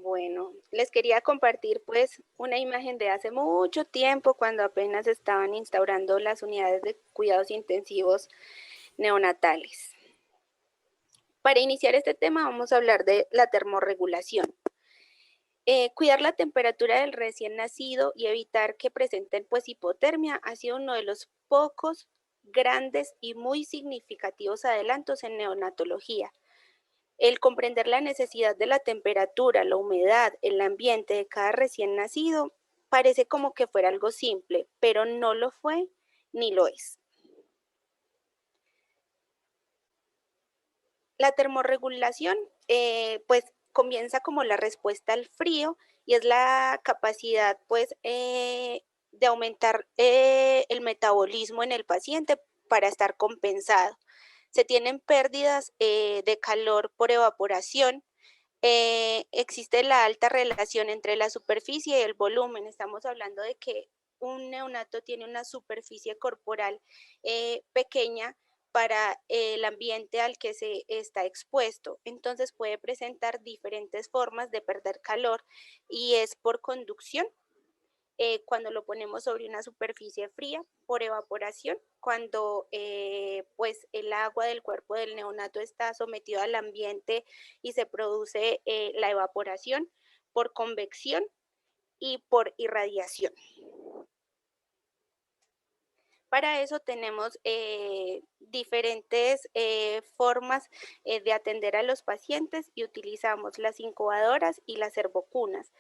Bueno, les quería compartir pues una imagen de hace mucho tiempo cuando apenas estaban instaurando las unidades de cuidados intensivos neonatales. Para iniciar este tema vamos a hablar de la termorregulación. Cuidar la temperatura del recién nacido y evitar que presenten pues hipotermia ha sido uno de los pocos grandes y muy significativos adelantos en neonatología. El comprender la necesidad de la temperatura, la humedad, el ambiente de cada recién nacido parece como que fuera algo simple, pero no lo fue ni lo es. La termorregulación, pues comienza como la respuesta al frío y es la capacidad pues de aumentar el metabolismo en el paciente para estar compensado. Se tienen pérdidas de calor por evaporación. Existe la alta relación entre la superficie y el volumen. Estamos hablando de que un neonato tiene una superficie corporal pequeña para el ambiente al que se está expuesto. Entonces puede presentar diferentes formas de perder calor y es por conducción cuando lo ponemos sobre una superficie fría, por evaporación, cuando pues el agua del cuerpo del neonato está sometido al ambiente y se produce la evaporación, por convección y por irradiación. Para eso tenemos diferentes formas de atender a los pacientes y utilizamos las incubadoras y las servocunas.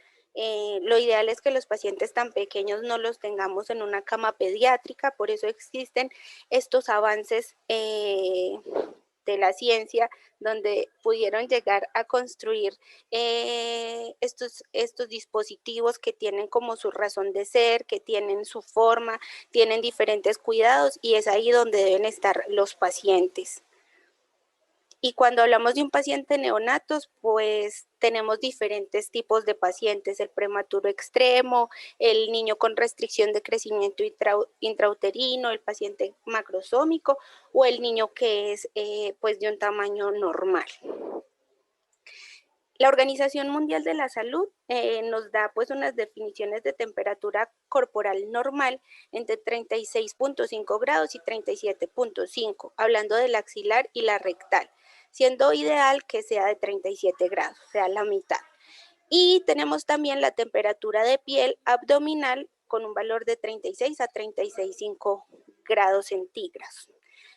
Lo ideal es que los pacientes tan pequeños no los tengamos en una cama pediátrica, por eso existen estos avances de la ciencia donde pudieron llegar a construir estos dispositivos que tienen como su razón de ser, que tienen su forma, tienen diferentes cuidados y es ahí donde deben estar los pacientes. Y cuando hablamos de un paciente neonatos, pues tenemos diferentes tipos de pacientes, el prematuro extremo, el niño con restricción de crecimiento intrauterino, el paciente macrosómico o el niño que es pues de un tamaño normal. La Organización Mundial de la Salud nos da pues unas definiciones de temperatura corporal normal entre 36.5 grados y 37.5, hablando del axilar y la rectal, siendo ideal que sea de 37 grados, o sea, la mitad. Y tenemos también la temperatura de piel abdominal con un valor de 36 a 36,5 grados centígrados.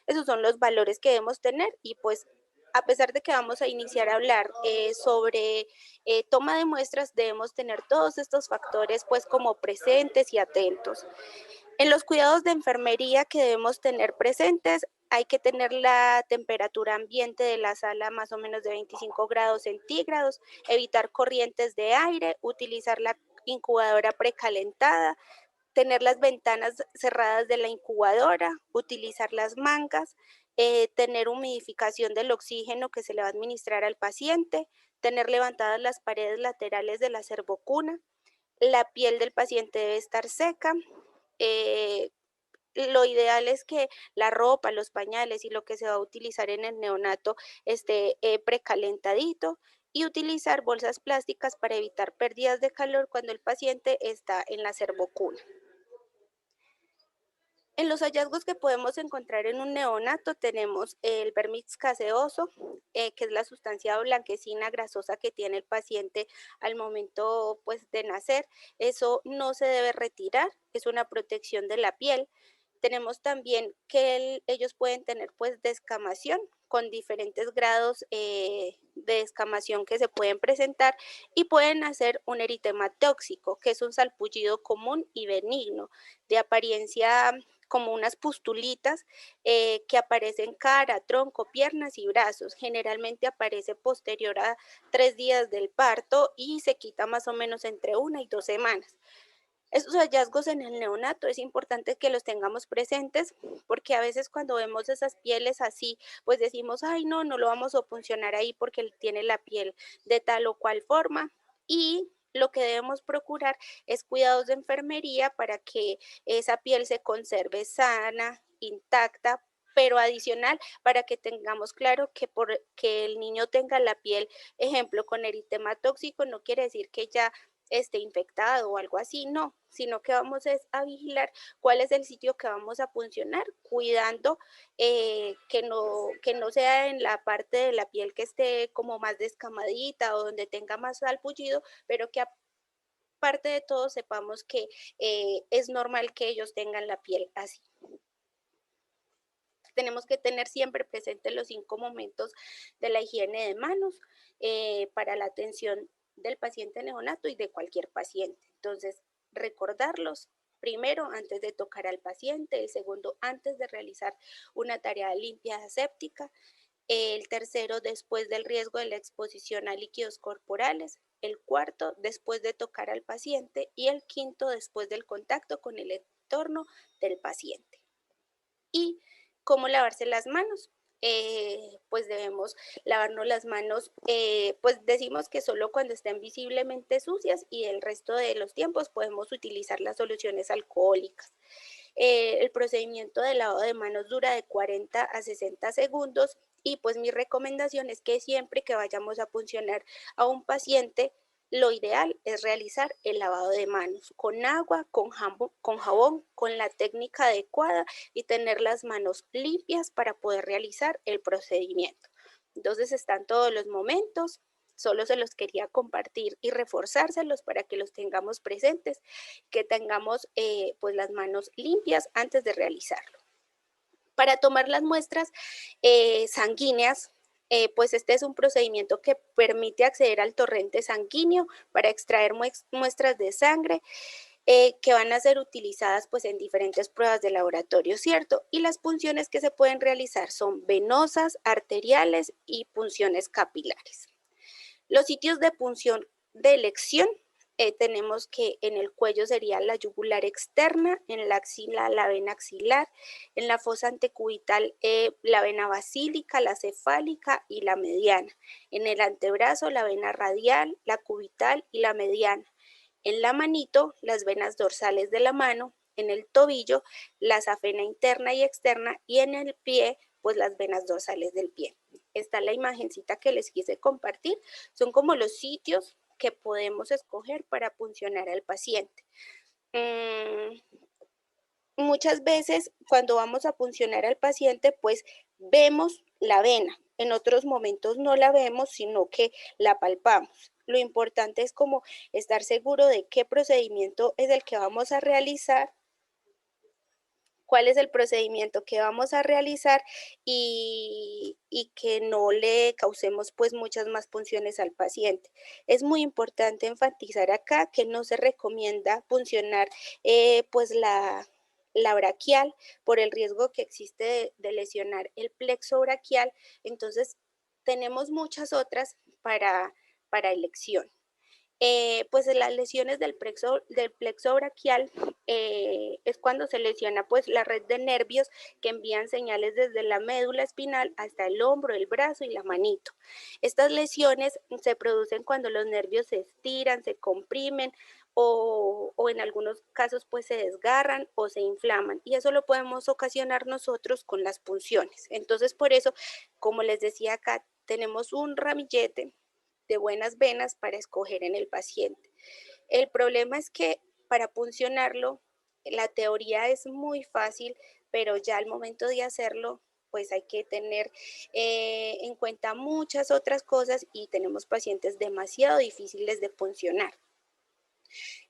Esos son los valores que debemos tener y pues a pesar de que vamos a iniciar a hablar sobre toma de muestras, debemos tener todos estos factores pues como presentes y atentos. En los cuidados de enfermería que debemos tener presentes, hay que tener la temperatura ambiente de la sala más o menos de 25 grados centígrados, evitar corrientes de aire, utilizar la incubadora precalentada, tener las ventanas cerradas de la incubadora, utilizar las mangas, tener humidificación del oxígeno que se le va a administrar al paciente, tener levantadas las paredes laterales de la servocuna, la piel del paciente debe estar seca. eh, lo ideal es que la ropa, los pañales y lo que se va a utilizar en el neonato esté precalentadito y utilizar bolsas plásticas para evitar pérdidas de calor cuando el paciente está en la servocuna. En los hallazgos que podemos encontrar en un neonato tenemos el vermix caseoso, que es la sustancia blanquecina grasosa que tiene el paciente al momento pues, de nacer. Eso no se debe retirar, es una protección de la piel. Tenemos también que ellos pueden tener pues descamación con diferentes grados de descamación que se pueden presentar y pueden hacer un eritema tóxico, que es un salpullido común y benigno, de apariencia como unas pustulitas que aparecen cara, tronco, piernas y brazos. Generalmente aparece posterior a 3 días del parto y se quita más o menos entre 1 y 2 semanas. Estos hallazgos en el neonato es importante que los tengamos presentes porque a veces cuando vemos esas pieles así, pues decimos, ay no, no lo vamos a puncionar ahí porque él tiene la piel de tal o cual forma y lo que debemos procurar es cuidados de enfermería para que esa piel se conserve sana, intacta, pero adicional para que tengamos claro que que el niño tenga la piel, ejemplo, con eritema tóxico, no quiere decir que ya esté infectado o algo así, no, sino que vamos es a vigilar cuál es el sitio que vamos a puncionar, cuidando que no sea en la parte de la piel que esté como más descamadita o donde tenga más salpullido, pero que aparte de todo sepamos que es normal que ellos tengan la piel así. Tenemos que tener siempre presente los 5 momentos de la higiene de manos para la atención del paciente neonato y de cualquier paciente. Entonces, recordarlos primero antes de tocar al paciente, el segundo antes de realizar una tarea limpia aséptica, el tercero después del riesgo de la exposición a líquidos corporales, el cuarto después de tocar al paciente y el quinto después del contacto con el entorno del paciente. Y cómo lavarse las manos. Pues debemos lavarnos las manos, pues decimos que solo cuando estén visiblemente sucias y el resto de los tiempos podemos utilizar las soluciones alcohólicas. El procedimiento de lavado de manos dura de 40 a 60 segundos y pues mi recomendación es que siempre que vayamos a puncionar a un paciente, lo ideal es realizar el lavado de manos con agua, con jabón, con la técnica adecuada y tener las manos limpias para poder realizar el procedimiento. Entonces están todos los momentos, solo se los quería compartir y reforzárselos para que los tengamos presentes, que tengamos pues las manos limpias antes de realizarlo. Para tomar las muestras sanguíneas, pues este es un procedimiento que permite acceder al torrente sanguíneo para extraer muestras de sangre que van a ser utilizadas pues en diferentes pruebas de laboratorio, ¿cierto? Y las punciones que se pueden realizar son venosas, arteriales y punciones capilares. Los sitios de punción de elección tenemos que en el cuello sería la yugular externa, en la axila la vena axilar, en la fosa antecubital la vena basílica, la cefálica y la mediana, en el antebrazo la vena radial, la cubital y la mediana, en la manito las venas dorsales de la mano, en el tobillo la safena interna y externa y en el pie pues las venas dorsales del pie. Está la imagencita que les quise compartir, son como los sitios que podemos escoger para puncionar al paciente. Muchas veces cuando vamos a puncionar al paciente, pues vemos la vena. En otros momentos no la vemos, sino que la palpamos. Lo importante es como estar seguro de qué procedimiento es el que vamos a realizar, cuál es el procedimiento que vamos a realizar y que no le causemos pues muchas más punciones al paciente. Es muy importante enfatizar acá que no se recomienda puncionar pues la braquial por el riesgo que existe de lesionar el plexo braquial, entonces tenemos muchas otras para elección. Pues las lesiones del plexo braquial es cuando se lesiona pues la red de nervios que envían señales desde la médula espinal hasta el hombro, el brazo y la manito. Estas lesiones se producen cuando los nervios se estiran, se comprimen o en algunos casos pues se desgarran o se inflaman y eso lo podemos ocasionar nosotros con las punciones. Entonces por eso, como les decía acá, tenemos un ramillete de buenas venas para escoger en el paciente. El problema es que para puncionarlo, la teoría es muy fácil, pero ya al momento de hacerlo, pues hay que tener en cuenta muchas otras cosas y tenemos pacientes demasiado difíciles de puncionar.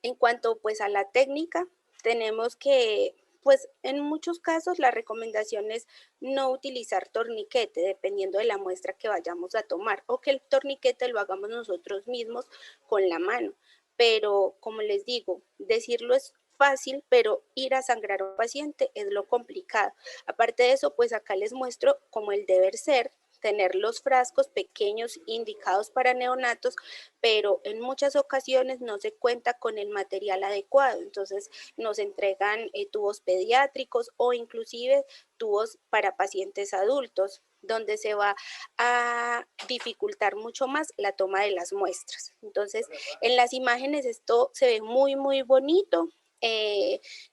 En cuanto pues a la técnica, tenemos que pues en muchos casos la recomendación es no utilizar torniquete dependiendo de la muestra que vayamos a tomar o que el torniquete lo hagamos nosotros mismos con la mano. Pero como les digo, decirlo es fácil, pero ir a sangrar a un paciente es lo complicado. Aparte de eso, pues acá les muestro como el deber ser, tener los frascos pequeños indicados para neonatos, pero en muchas ocasiones no se cuenta con el material adecuado, entonces nos entregan tubos pediátricos o inclusive tubos para pacientes adultos, donde se va a dificultar mucho más la toma de las muestras. Entonces, en las imágenes esto se ve muy, muy bonito,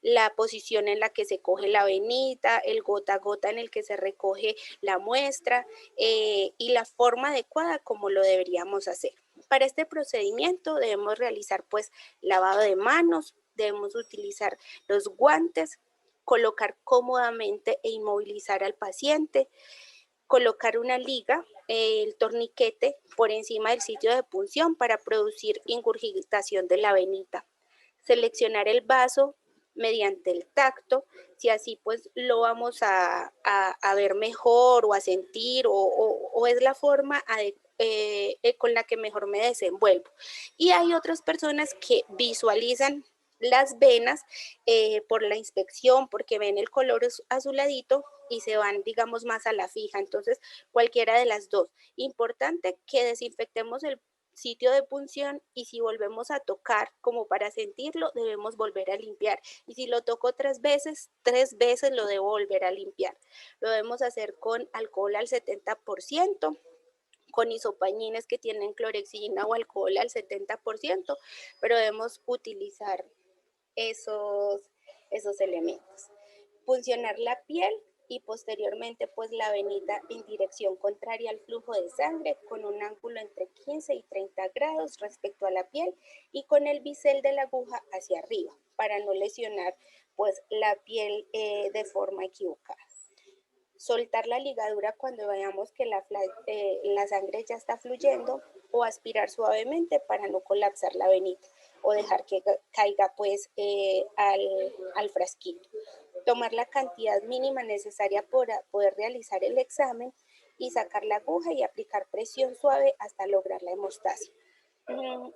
la posición en la que se coge la venita, el gota a gota en el que se recoge la muestra y la forma adecuada como lo deberíamos hacer. Para este procedimiento debemos realizar pues lavado de manos, debemos utilizar los guantes, colocar cómodamente e inmovilizar al paciente, colocar una liga, el torniquete por encima del sitio de punción para producir ingurgitación de la venita. Seleccionar el vaso mediante el tacto, si así pues lo vamos a ver mejor o a sentir o es la forma con la que mejor me desenvuelvo. Y hay otras personas que visualizan las venas por la inspección, porque ven el color azuladito y se van, digamos, más a la fija. Entonces, cualquiera de las dos. Importante que desinfectemos el sitio de punción y si volvemos a tocar como para sentirlo, debemos volver a limpiar. Y si lo toco tres veces lo debo volver a limpiar. Lo debemos hacer con alcohol al 70%, con isopañines que tienen clorexidina o alcohol al 70%, pero debemos utilizar esos elementos. Puncionar la piel y posteriormente pues la venita en dirección contraria al flujo de sangre con un ángulo entre 15 y 30 grados respecto a la piel y con el bisel de la aguja hacia arriba para no lesionar pues la piel de forma equivocada. Soltar la ligadura cuando veamos que la sangre ya está fluyendo o aspirar suavemente para no colapsar la venita o dejar que caiga pues al frasquito. Tomar la cantidad mínima necesaria para poder realizar el examen y sacar la aguja y aplicar presión suave hasta lograr la hemostasia.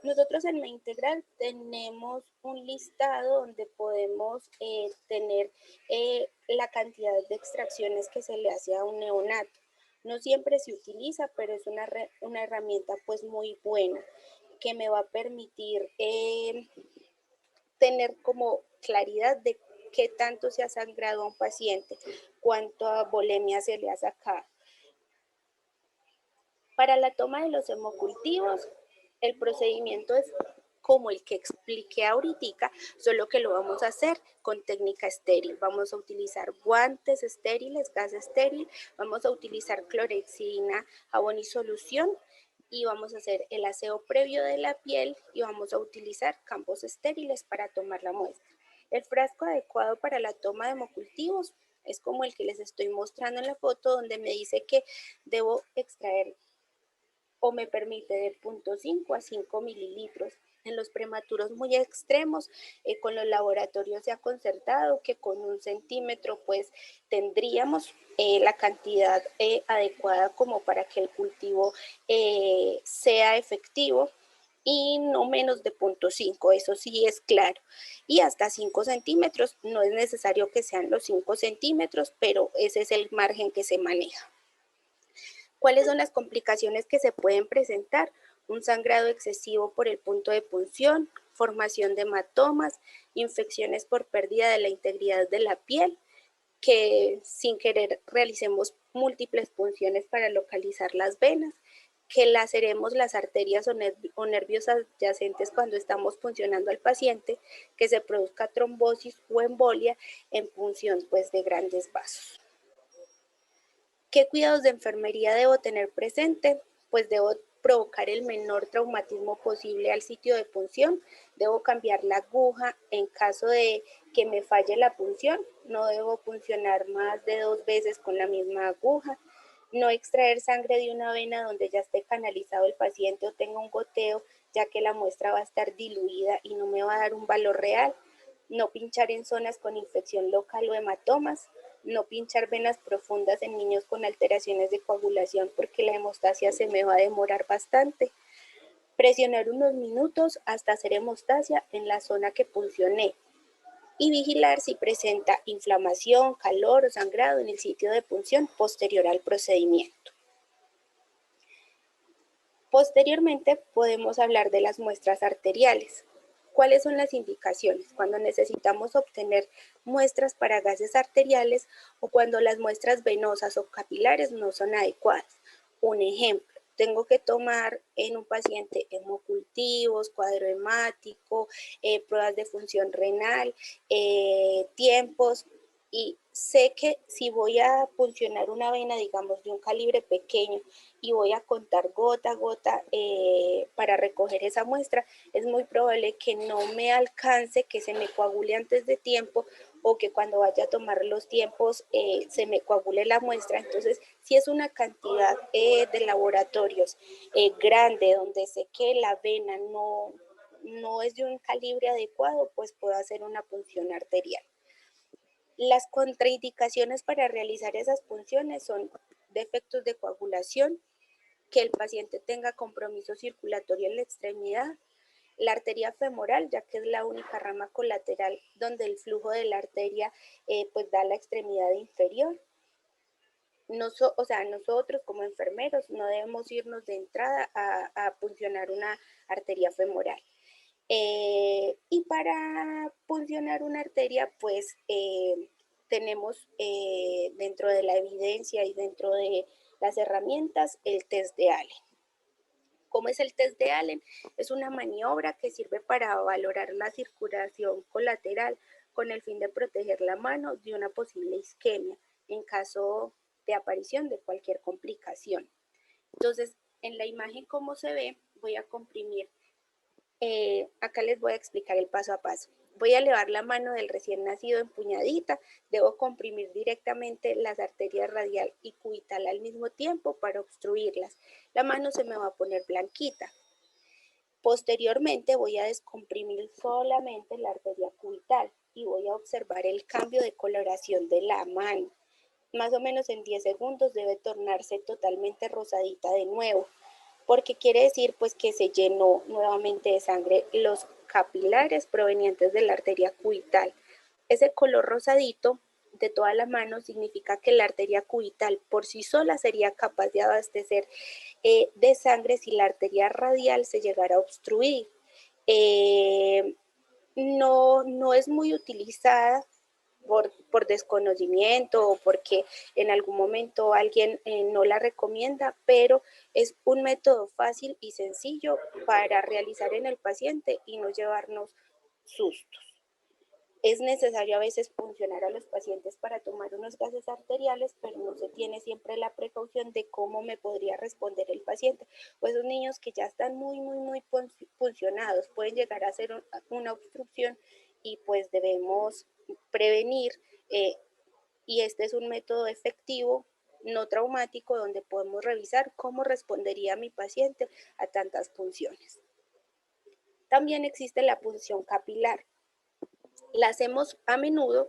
Nosotros en Medintegral tenemos un listado donde podemos tener la cantidad de extracciones que se le hace a un neonato. No siempre se utiliza, pero es una herramienta pues muy buena que me va a permitir tener como claridad de qué tanto se ha sangrado a un paciente, cuánta volemia se le ha sacado. Para la toma de los hemocultivos, el procedimiento es como el que expliqué ahorita, solo que lo vamos a hacer con técnica estéril. Vamos a utilizar guantes estériles, gas estéril, vamos a utilizar clorexidina, jabón y solución y vamos a hacer el aseo previo de la piel y vamos a utilizar campos estériles para tomar la muestra. El frasco adecuado para la toma de hemocultivos es como el que les estoy mostrando en la foto, donde me dice que debo extraer o me permite de 0.5 a 5 mililitros. En los prematuros muy extremos, con los laboratorios se ha concertado que con 1 centímetro pues tendríamos la cantidad adecuada como para que el cultivo sea efectivo y no menos de 0.5, eso sí es claro. Y hasta 5 centímetros, no es necesario que sean los 5 centímetros, pero ese es el margen que se maneja. ¿Cuáles son las complicaciones que se pueden presentar? Un sangrado excesivo por el punto de punción, formación de hematomas, infecciones por pérdida de la integridad de la piel, que sin querer realicemos múltiples punciones para localizar las venas, que laceremos las arterias o nervios adyacentes cuando estamos puncionando al paciente, que se produzca trombosis o embolia en punción pues, de grandes vasos. ¿Qué cuidados de enfermería debo tener presente? Pues debo provocar el menor traumatismo posible al sitio de punción, debo cambiar la aguja en caso de que me falle la punción, no debo puncionar más de 2 veces con la misma aguja, no extraer sangre de una vena donde ya esté canalizado el paciente o tenga un goteo, ya que la muestra va a estar diluida y no me va a dar un valor real, no pinchar en zonas con infección local o hematomas, no pinchar venas profundas en niños con alteraciones de coagulación porque la hemostasia se me va a demorar bastante. Presionar unos minutos hasta hacer hemostasia en la zona que puncioné y vigilar si presenta inflamación, calor o sangrado en el sitio de punción posterior al procedimiento. Posteriormente podemos hablar de las muestras arteriales. ¿Cuáles son las indicaciones? Cuando necesitamos obtener muestras para gases arteriales o cuando las muestras venosas o capilares no son adecuadas. Un ejemplo, tengo que tomar en un paciente hemocultivos, cuadro hemático, pruebas de función renal, tiempos, y sé que si voy a puncionar una vena, digamos, de un calibre pequeño y voy a contar gota a gota para recoger esa muestra, es muy probable que no me alcance, que se me coagule antes de tiempo o que cuando vaya a tomar los tiempos se me coagule la muestra. Entonces, si es una cantidad de laboratorios grande, donde sé que la vena no es de un calibre adecuado, pues puedo hacer una punción arterial. Las contraindicaciones para realizar esas punciones son defectos de coagulación, que el paciente tenga compromiso circulatorio en la extremidad, la arteria femoral, ya que es la única rama colateral donde el flujo de la arteria pues da a la extremidad inferior. O sea, nosotros como enfermeros no debemos irnos de entrada a puncionar una arteria femoral. Y para puncionar una arteria, pues tenemos dentro de la evidencia y dentro de las herramientas el test de Allen. ¿Cómo es el test de Allen? Es una maniobra que sirve para valorar la circulación colateral con el fin de proteger la mano de una posible isquemia en caso de aparición de cualquier complicación. Entonces, en la imagen como se ve, voy a comprimir. Acá les voy a explicar el paso a paso. Voy a elevar la mano del recién nacido empuñadita, debo comprimir directamente las arterias radial y cubital al mismo tiempo para obstruirlas. La mano se me va a poner blanquita. Posteriormente voy a descomprimir solamente la arteria cubital y voy a observar el cambio de coloración de la mano. Más o menos en 10 segundos debe tornarse totalmente rosadita de nuevo, porque quiere decir pues que se llenó nuevamente de sangre los capilares provenientes de la arteria cubital. Ese color rosadito de toda la mano significa que la arteria cubital por sí sola sería capaz de abastecer de sangre si la arteria radial se llegara a obstruir. No es muy utilizada por desconocimiento o porque en algún momento alguien no la recomienda, pero es un método fácil y sencillo para realizar en el paciente y no llevarnos sustos. Es necesario a veces puncionar a los pacientes para tomar unos gases arteriales, pero no se tiene siempre la precaución de cómo me podría responder el paciente. Pues esos niños que ya están muy puncionados pueden llegar a hacer una obstrucción y pues debemos prevenir y este es un método efectivo, no traumático, donde podemos revisar cómo respondería mi paciente a tantas punciones. También existe la punción capilar. La hacemos a menudo,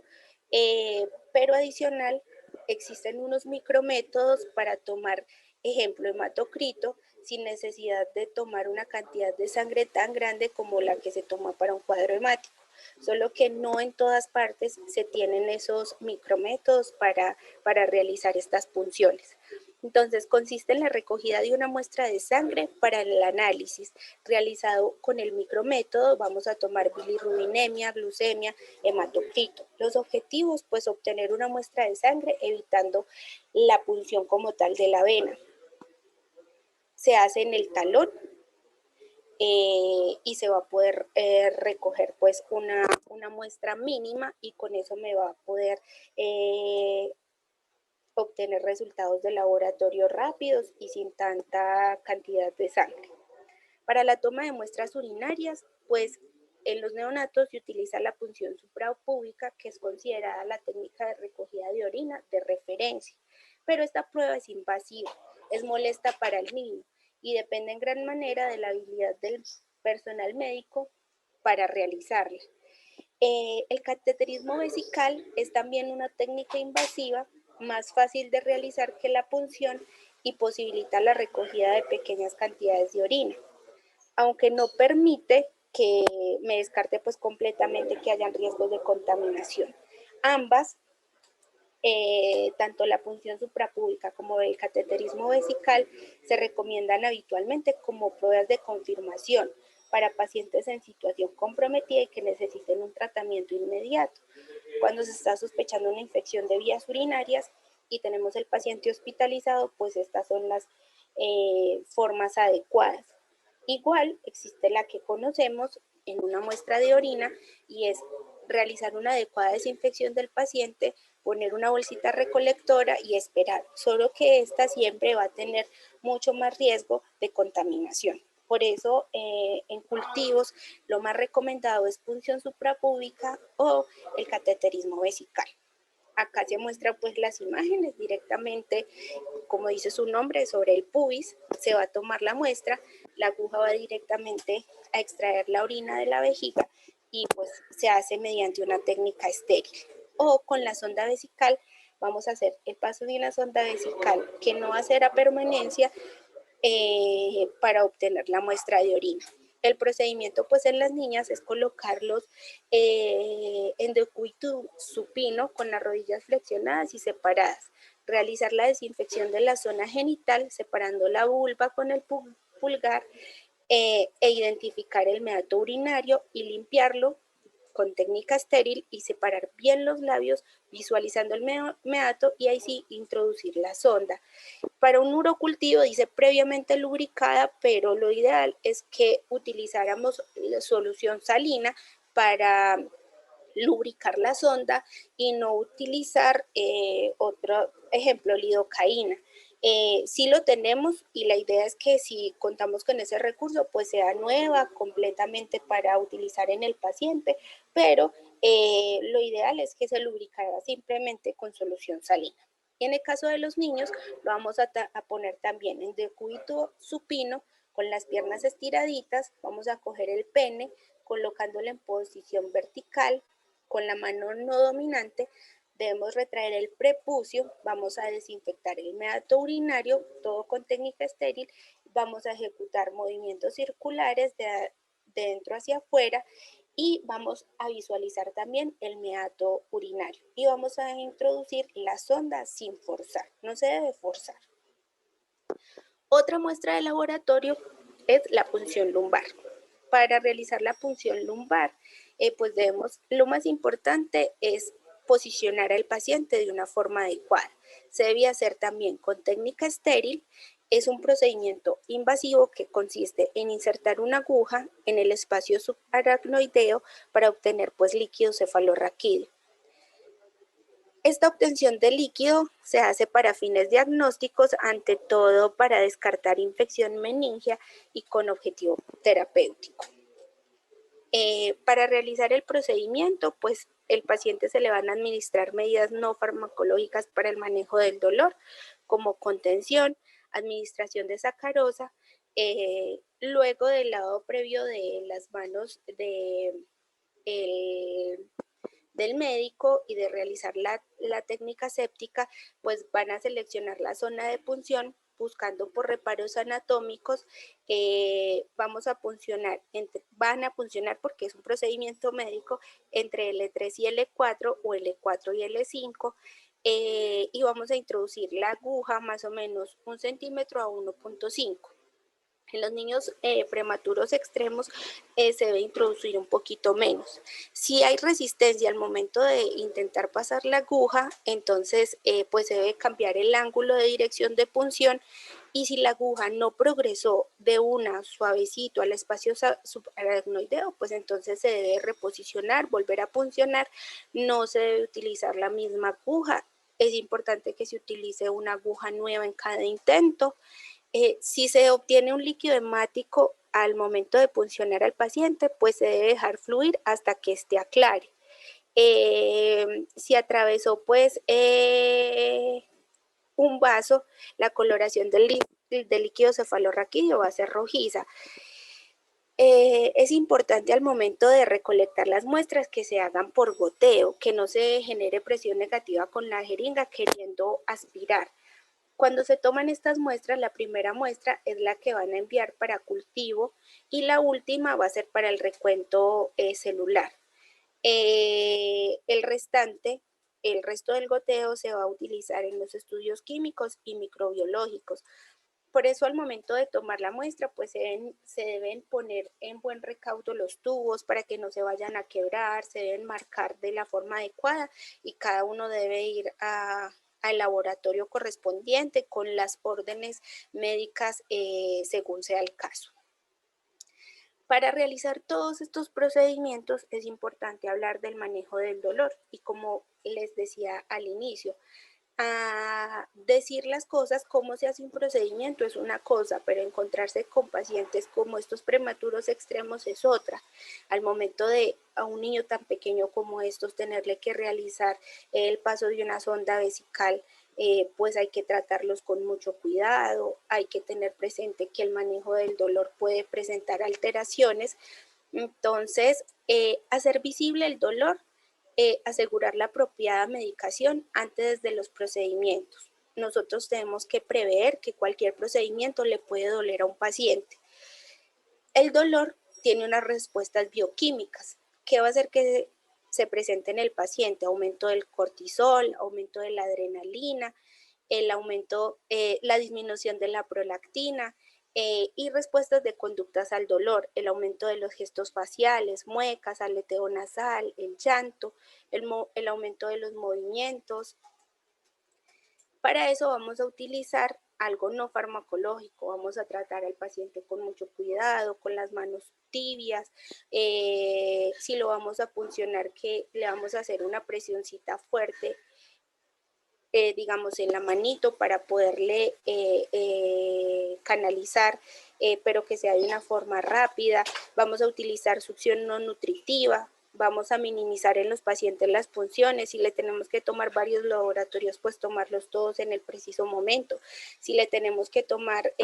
pero adicional existen unos micrométodos para tomar, ejemplo, hematocrito, sin necesidad de tomar una cantidad de sangre tan grande como la que se toma para un cuadro hemático. Solo que no en todas partes se tienen esos micrométodos para realizar estas punciones. Entonces, consiste en la recogida de una muestra de sangre para el análisis realizado con el micrométodo. Vamos a tomar bilirrubinemia, glucemia, hematocrito. Los objetivos, pues, obtener una muestra de sangre evitando la punción como tal de la vena. Se hace en el talón y se va a poder recoger pues una muestra mínima y con eso me va a poder obtener resultados de laboratorio rápidos y sin tanta cantidad de sangre. Para la toma de muestras urinarias, pues en los neonatos se utiliza la punción suprapúbica, que es considerada la técnica de recogida de orina de referencia, pero esta prueba es invasiva, es molesta para el niño y depende en gran manera de la habilidad del personal médico para realizarla. El cateterismo vesical es también una técnica invasiva, más fácil de realizar que la punción y posibilita la recogida de pequeñas cantidades de orina, aunque no permite que me descarte pues completamente que hayan riesgos de contaminación. Ambas, tanto la punción suprapúbica como el cateterismo vesical, se recomiendan habitualmente como pruebas de confirmación para pacientes en situación comprometida y que necesiten un tratamiento inmediato. Cuando se está sospechando una infección de vías urinarias y tenemos el paciente hospitalizado, pues estas son formas adecuadas. Igual existe la que conocemos en una muestra de orina y es realizar una adecuada desinfección del paciente, poner una bolsita recolectora y esperar, solo que esta siempre va a tener mucho más riesgo de contaminación. Por eso en cultivos lo más recomendado es punción suprapúbica o el cateterismo vesical. Acá se muestra pues las imágenes directamente, como dice su nombre, sobre el pubis. Se va a tomar la muestra, la aguja va directamente a extraer la orina de la vejiga y pues se hace mediante una técnica estéril. O con la sonda vesical vamos a hacer el paso de una sonda vesical que no va a ser a permanencia para obtener la muestra de orina. El procedimiento pues en las niñas es colocarlos en decúbito supino con las rodillas flexionadas y separadas. Realizar la desinfección de la zona genital separando la vulva con el pulgar e identificar el meato urinario y limpiarlo con técnica estéril y separar bien los labios visualizando el meato y ahí sí introducir la sonda. Para un urocultivo dice previamente lubricada, pero lo ideal es que utilizáramos la solución salina para lubricar la sonda y no utilizar otro ejemplo, lidocaína. Sí lo tenemos y la idea es que si contamos con ese recurso, pues sea nueva completamente para utilizar en el paciente, pero lo ideal es que se lubricara simplemente con solución salina. Y en el caso de los niños, lo vamos a poner también en decúbito supino con las piernas estiraditas. Vamos a coger el pene colocándolo en posición vertical con la mano no dominante. Debemos retraer el prepucio, vamos a desinfectar el meato urinario, todo con técnica estéril. Vamos a ejecutar movimientos circulares de dentro hacia afuera y vamos a visualizar también el meato urinario y vamos a introducir la sonda sin forzar, no se debe forzar. Otra muestra de laboratorio es la punción lumbar. Para realizar la punción lumbar, pues lo más importante es posicionar al paciente de una forma adecuada. Se debe hacer también con técnica estéril. Es un procedimiento invasivo que consiste en insertar una aguja en el espacio subaracnoideo para obtener pues líquido cefalorraquídeo. Esta obtención de líquido se hace para fines diagnósticos, ante todo para descartar infección meningia y con objetivo terapéutico. Para realizar el procedimiento, pues el paciente se le van a administrar medidas no farmacológicas para el manejo del dolor, como contención, administración de sacarosa, luego del lavado previo de las manos del médico y de realizar la técnica séptica, pues van a seleccionar la zona de punción buscando por reparos anatómicos. Vamos a puncionar, van a puncionar porque es un procedimiento médico entre L3 y L4 o L4 y L5. Y vamos a introducir la aguja más o menos 1 centímetro a 1.5. En los niños prematuros extremos se debe introducir un poquito menos. Si hay resistencia al momento de intentar pasar la aguja, entonces pues se debe cambiar el ángulo de dirección de punción, y si la aguja no progresó de una suavecito al espacio subaracnoideo, pues entonces se debe reposicionar, volver a puncionar. No se debe utilizar la misma aguja. Es importante que se utilice una aguja nueva en cada intento. Si se obtiene un líquido hemático al momento de puncionar al paciente, pues se debe dejar fluir hasta que éste aclare. Si atravesó pues un vaso, la coloración del líquido cefalorraquídeo va a ser rojiza. Es importante al momento de recolectar las muestras que se hagan por goteo, que no se genere presión negativa con la jeringa queriendo aspirar. Cuando se toman estas muestras, la primera muestra es la que van a enviar para cultivo y la última va a ser para el recuento celular. El resto del goteo se va a utilizar en los estudios químicos y microbiológicos. Por eso al momento de tomar la muestra, pues se deben poner en buen recaudo los tubos para que no se vayan a quebrar, se deben marcar de la forma adecuada y cada uno debe ir a al laboratorio correspondiente con las órdenes médicas según sea el caso. Para realizar todos estos procedimientos es importante hablar del manejo del dolor y como les decía al inicio, decir las cosas, cómo se hace un procedimiento es una cosa, pero encontrarse con pacientes como estos prematuros extremos es otra. Al momento de a un niño tan pequeño como estos tenerle que realizar el paso de una sonda vesical, pues hay que tratarlos con mucho cuidado, hay que tener presente que el manejo del dolor puede presentar alteraciones. Entonces, hacer visible el dolor, asegurar la apropiada medicación antes de los procedimientos. Nosotros tenemos que prever que cualquier procedimiento le puede doler a un paciente. El dolor tiene unas respuestas bioquímicas. ¿Qué va a hacer que se presente en el paciente? Aumento del cortisol, aumento de la adrenalina, el aumento, la disminución de la prolactina y respuestas de conductas al dolor, el aumento de los gestos faciales, muecas, aleteo nasal, el llanto, el aumento de los movimientos. Para eso vamos a utilizar algo no farmacológico, vamos a tratar al paciente con mucho cuidado, con las manos tibias, si lo vamos a puncionar, que le vamos a hacer una presioncita fuerte, digamos en la manito para poderle canalizar, pero que sea de una forma rápida. Vamos a utilizar succión no nutritiva. Vamos a minimizar en los pacientes las punciones. Si le tenemos que tomar varios laboratorios, pues tomarlos todos en el preciso momento. Si le tenemos que tomar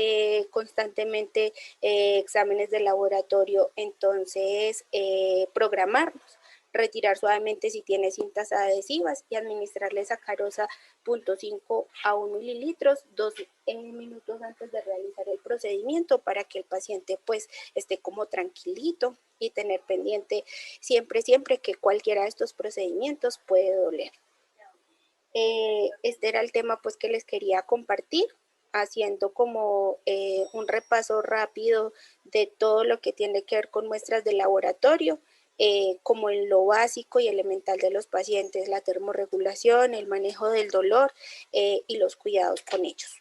constantemente exámenes de laboratorio, entonces programarlos. Retirar suavemente si tiene cintas adhesivas y administrarle sacarosa 0.5 a 1 mililitros 2 minutos antes de realizar el procedimiento para que el paciente pues esté como tranquilito y tener pendiente siempre que cualquiera de estos procedimientos puede doler. Este era el tema pues que les quería compartir, haciendo como un repaso rápido de todo lo que tiene que ver con muestras de laboratorio, como en lo básico y elemental de los pacientes, la termorregulación, el manejo del dolor y los cuidados con ellos.